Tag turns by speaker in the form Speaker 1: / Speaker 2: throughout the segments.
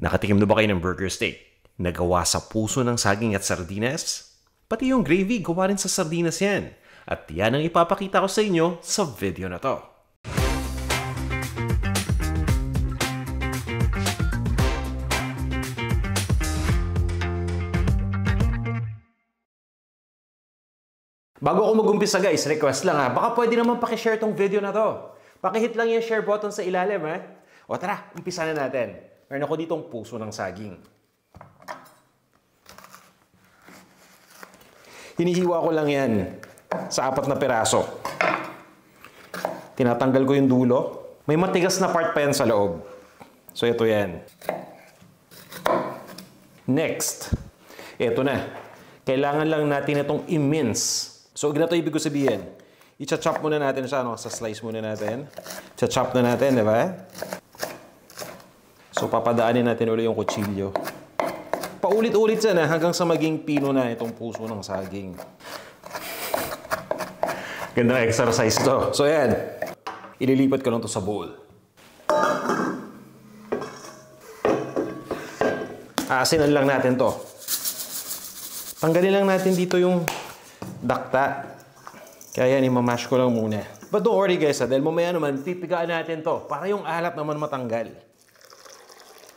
Speaker 1: Nakatikim na ba kayo ng burger steak? Nagawa sa puso ng saging at sardinas? Pati yung gravy, gawa rin sa sardinas yan. At yan ang ipapakita ko sa inyo sa video na to. Bago ako mag-umpisa guys, request lang ha. Baka pwede naman pakishare tong video na to. Pakihit lang yung share button sa ilalim ha. O tara, umpisa na natin. Meron ako ditong puso ng saging. Hinihiwa ko lang yan sa 4 na piraso. Tinatanggal ko yung dulo. May matigas na part pa yan sa loob. So ito yan. Next, ito na. Kailangan lang natin itong i-mince. So, ganito ibig ko sabihin. I-chop muna natin siya, no? Sa slice muna natin. I-chop na natin, di ba? So, papadaanin natin ulit yung kutsilyo. Paulit-ulit sana hanggang sa maging pino na itong puso ng saging. Ganda na exercise to. So, yan. Ililipat ko lang to sa bowl. Aasinan lang natin to. Tanggalin lang natin dito yung dakta. Kaya yan, imamash ko lang muna. But don't worry guys, dahil mamaya naman, pipigaan natin to para yung alat naman matanggal.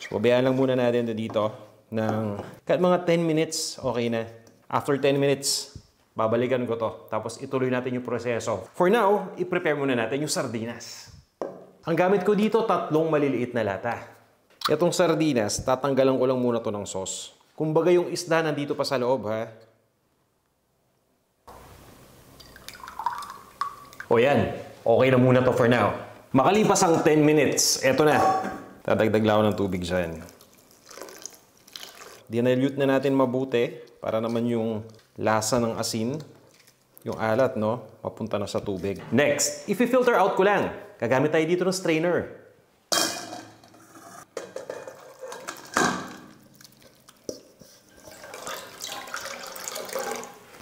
Speaker 1: So, pabayaan lang muna natin dito ng kahit mga 10 minutes, okay na. After 10 minutes, babalikan ko to. Tapos ituloy natin yung proseso. For now, i-prepare muna natin yung sardinas. Ang gamit ko dito, 3 maliliit na lata. Itong sardinas, tatanggalan ko lang muna to ng sauce. Kumbaga yung isda nandito pa sa loob, ha? O yan, okay na muna to for now. Makalipas ang 10 minutes, eto na. Dadagdag lang ako ng tubig dyan. Dinilute na natin mabuti para naman yung lasa ng asin, yung alat, no? Papunta na sa tubig. Next, i-filter out ko lang. Gagamit tayo dito ng strainer.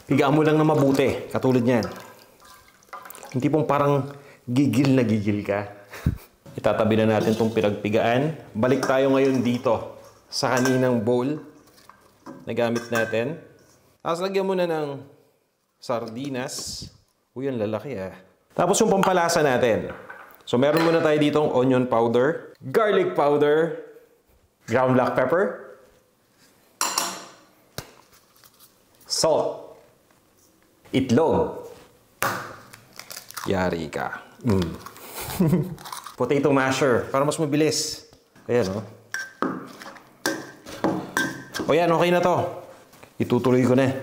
Speaker 1: Pigaan mo lang na mabuti, katulad niyan. Hindi pong parang gigil na gigil ka. Itatabi na natin itong pinagpigaan. Balik tayo ngayon dito sa kaninang bowl na gamit natin. Tapos lagyan mo na ng sardinas. Uy, ang lalaki ah. Tapos yung pampalasa natin. So meron muna tayo ditong onion powder, garlic powder, ground black pepper, salt, itlog. Yari ka. Potato masher, para mas mabilis. Ayan, oh. O yan, okay na to. Itutuloy ko na.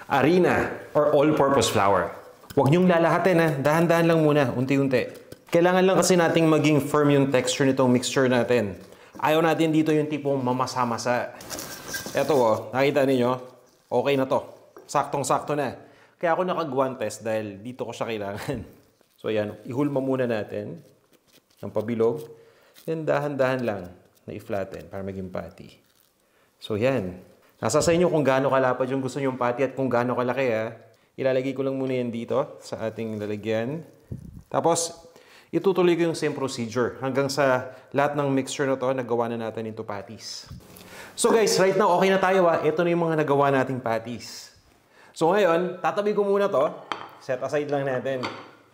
Speaker 1: Harina or all-purpose flour. Huwag niyong lalahatin, ha. Dahan-dahan lang muna, unti-unti. Kailangan lang kasi nating maging firm yung texture nitong mixture natin. Ayaw natin dito yung tipong mamasa-masa. Eto, oh, nakita ninyo? Okay na to. Saktong-sakto na. Kaya ako naka-guantes dahil dito ko siya kailangan. So ayan, ihulma muna natin ng pabilog. Then dahan-dahan lang na i-flatten para maging patty. So yan. Nasa sa inyo kung gaano kalapad yung gusto nyong patty at kung gaano kalaki ha. Ilalagay ko lang muna yan dito sa ating lalagyan. Tapos itutuloy ko yung same procedure hanggang sa lahat ng mixture na to nagawa na natin into patties. So guys, right now okay na tayo ha. Ito na yung mga nagawa nating patties. So ngayon, tatabi ko muna to. Set aside lang natin.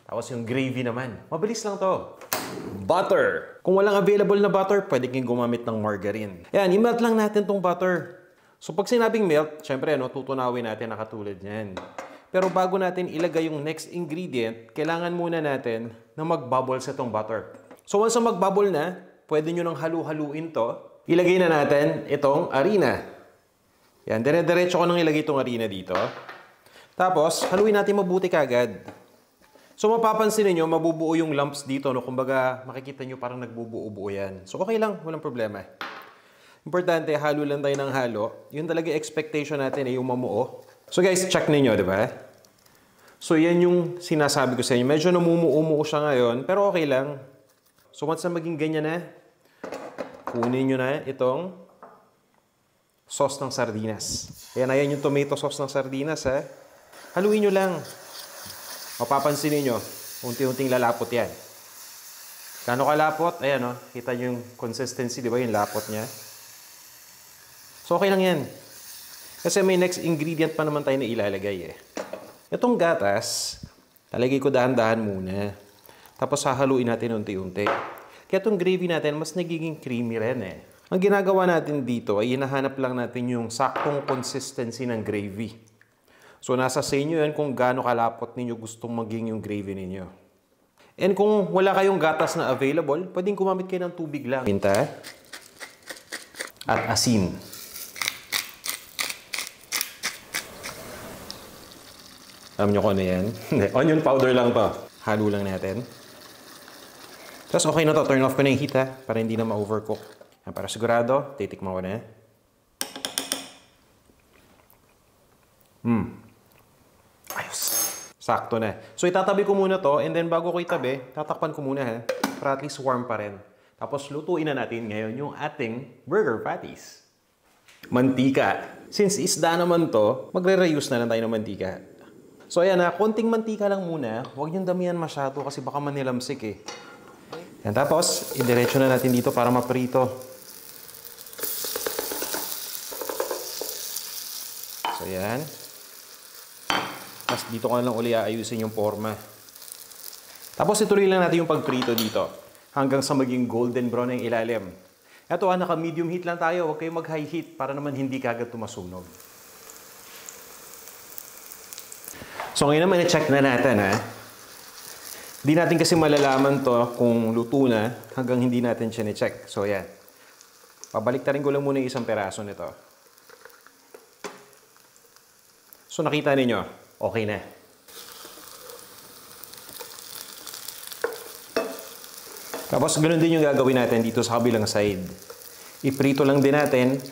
Speaker 1: Tapos yung gravy naman. Mabilis lang to. Butter. Kung walang available na butter, pwede kayong gumamit ng margarine. Ayan, i-melt lang natin tong butter. So pag sinabing melt, syempre, no, tutunawin natin na katulad niyan. Pero bago natin ilagay yung next ingredient, kailangan muna natin na mag-bubbles itong butter. So once na mag-bubble na, pwede nyo nang halu-haluin to. Ilagay na natin itong harina. Yan, dire-diretso ko nang ilagay itong harina dito. Tapos, haluin natin mabuti kagad. So, mapapansin niyo mabubuo yung lumps dito. No? Kumbaga, makikita nyo parang nagbubuo-buo yan. So, okay lang. Walang problema. Importante, halo lang tayo ng halo. Yun talaga expectation natin yung mamuo. So, guys, check ninyo, di ba? So, yan yung sinasabi ko sa inyo. Medyo namumuo-muo siya ngayon, pero okay lang. So, once na maging ganyan na, kunin nyo na itong sauce ng sardinas. Ayan yung tomato sauce ng sardinas, ha. Haluin nyo lang. Mapapansin niyo, unti-unting lalapot yan. Gano'ng kalapot? Ayan, oh. Kita nyo yung consistency, di ba? Yung lapot niya. So, okay lang yan. Kasi may next ingredient pa naman tayo na ilalagay, eh. Itong gatas, talagay ko dahan-dahan muna. Tapos, hahaluin natin unti-unti. Kaya itong gravy natin, mas nagiging creamy rin, eh. Ang ginagawa natin dito ay hinahanap lang natin yung saktong consistency ng gravy. So, nasa sa inyo yan kung gaano kalapot ninyo gustong maging yung gravy ninyo. And kung wala kayong gatas na available, pwedeng gumamit kayo ng tubig lang. Pinta at asin. Alam nyo kung ano yan? Onion powder lang to. Halo lang natin. Tapos okay na to. Turn off ko na yung heat, ha, para hindi na ma-overcook. Para sigurado, titikman ko na. Ayos. Sakto na. So itatabi ko muna to, and then bago ko itabi, tatakpan ko muna, ha, para at least warm pa rin. Tapos lutuin na natin ngayon yung ating burger patties. Mantika. Since isda naman to, magre-reuse na lang tayo ng mantika. So ayan, ha, konting mantika lang muna. Huwag niyong damihan masyado kasi baka manilamsik, eh. Yan, tapos, idiretso na natin dito para maprito. So, yan. Tapos, dito ko na lang uli aayusin yung forma. Tapos, ituloy lang natin yung pagprito dito. Hanggang sa maging golden brown na yung ilalim. Ito, naka-medium heat lang tayo. Huwag kayong mag-high heat para naman hindi kagad tumasunog. So, ngayon naman, i-check na natin, ha. Di natin kasi malalaman to kung luto na hanggang hindi natin siya ni-check. So, yan. Pabaliktarin ko lang muna yung isang peraso nito. So, nakita ninyo, okay na. Tapos, ganoon din yung gagawin natin dito sa kabilang side. Iprito lang din natin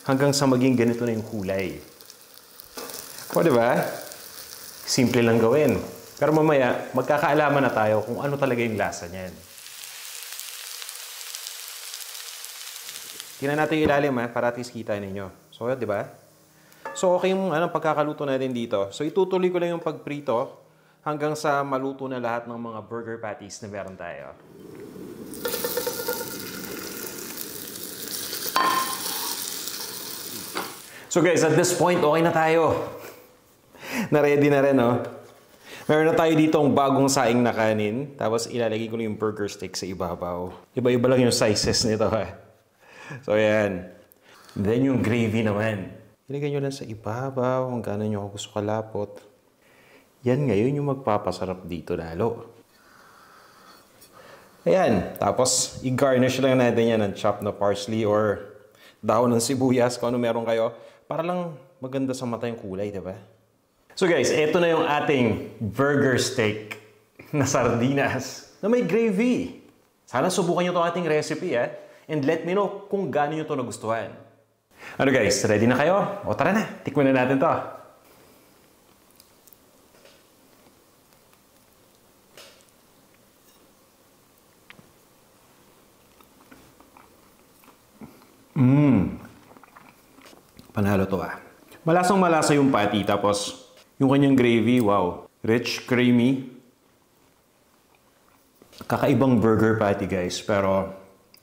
Speaker 1: hanggang sa maging ganito na yung kulay. O, diba? Simple lang gawin. Pero mamaya, magkakaalaman na tayo kung ano talaga yung lasa niyan. Tingnan natin yung ilalim, ha, para at least kita ninyo. So, di ba? So, okay yung pagkakaluto natin dito. So, itutuloy ko lang yung pagprito hanggang sa maluto na lahat ng mga burger patties na meron tayo. So guys, at this point, okay na tayo. Na-ready na rin, no? Meron na tayo ditong bagong saing na kanin. Tapos ilalagay ko na yung burger steak sa ibabaw. Iba-iba lang yung sizes nito, ha. So, ayan. Then yung gravy naman. Ilagay nyo lang sa ibabaw kung gano'n nyo gusto kalapot. Yan ngayon yung magpapasarap dito lalo. Ayan. Tapos, i-garnish lang natin yan ng chopped na parsley or dahon ng sibuyas kung ano meron kayo. Para lang maganda sa mata yung kulay, diba? So guys, ito na yung ating burger steak na sardinas na may gravy. Sana subukan nyo itong ating recipe, eh? And let me know kung gaano nyo ito nagustuhan. Ano guys, ready na kayo? O tara na, tikman na natin to. Panalo to, ah. Malasang malasa yung patty, tapos yung kanyang gravy, wow. Rich, creamy. Kakaibang burger patty, guys. Pero,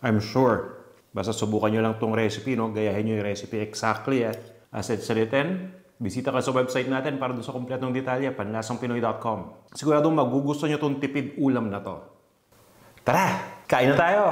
Speaker 1: I'm sure, basta subukan nyo lang tong recipe, no? Gayahin nyo yung recipe exactly, eh. As it's written, bisita ka sa website natin para doon sa kompletong detalye, panlasangpinoy.com. Siguradong magugustuhan nyo tong tipid ulam na to. Tara! Kain na tayo!